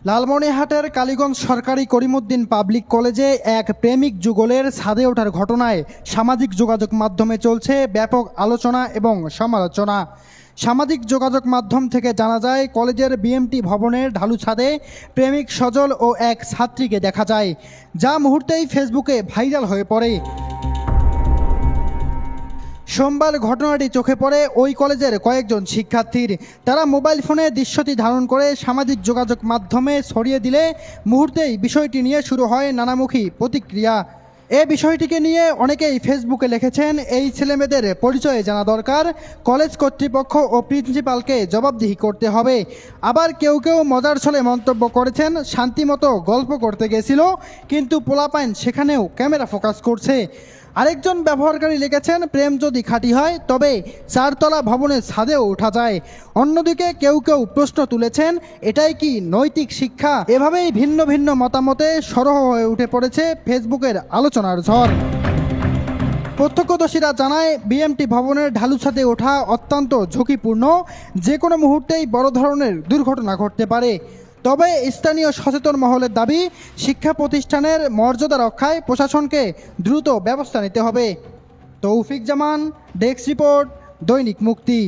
লালমনিরহাটের কালীগঞ্জ সরকারি করিমউদ্দিন পাবলিক কলেজে এক প্রেমিক যুগলের ছাদে ওঠার ঘটনায় সামাজিক যোগাযোগ মাধ্যমে চলছে ব্যাপক আলোচনা এবং সমালোচনা। সামাজিক যোগাযোগ মাধ্যম থেকে জানা যায়, কলেজের বিএমটি ভবনের ঢালু ছাদে প্রেমিক সজল ও এক ছাত্রীকে দেখা যায়, যা মুহূর্তেই ফেসবুকে ভাইরাল হয়ে পড়ে। সোমবার ঘটনাটি চোখে পড়ে ওই কলেজের কয়েকজন শিক্ষার্থীর। তারা মোবাইল ফোনে দৃশ্যটি ধারণ করে সামাজিক যোগাযোগ মাধ্যমে ছড়িয়ে দিলে মুহূর্তেই বিষয়টি নিয়ে শুরু হয় নানামুখী প্রতিক্রিয়া। এ বিষয়টিকে নিয়ে অনেকেই ফেসবুকে লিখেছেন, এই ছেলেমেয়েদের পরিচয় জানা দরকার, কলেজ কর্তৃপক্ষ ও প্রিন্সিপালকে জবাবদিহি করতে হবে। আবার কেউ কেউ মজার ছলে মন্তব্য করেছেন, শান্তিমতো গল্প করতে গেছিল, কিন্তু পোলাপাইন সেখানেও ক্যামেরা ফোকাস করছে। আরেকজন ব্যবহারকারী লিখেছেন, প্রেম যদি খাঁটি হয় তবে চারতলা ভবনের ছাদেও ওঠা যায়। অন্যদিকে কেউ কেউ প্রশ্ন তুলেছেন, এটাই কি নৈতিক শিক্ষা? এভাবেই ভিন্ন ভিন্ন মতামতে সরহ হয়ে উঠে পড়েছে ফেসবুকের আলোচনার ঝড়। প্রত্যক্ষদর্শীরা জানায়, বিএমটি ভবনের ঢালু ছাদে ওঠা অত্যন্ত ঝুঁকিপূর্ণ, যে কোনো মুহূর্তেই বড় ধরনের দুর্ঘটনা ঘটতে পারে। তবে স্থানীয় সচেতন মহলের দাবি, শিক্ষা প্রতিষ্ঠানের মর্যাদা রক্ষায় প্রশাসনকে দ্রুত ব্যবস্থা নিতে হবে। তৌফিক জামান, ডেস্ক রিপোর্ট, দৈনিক মুক্তি।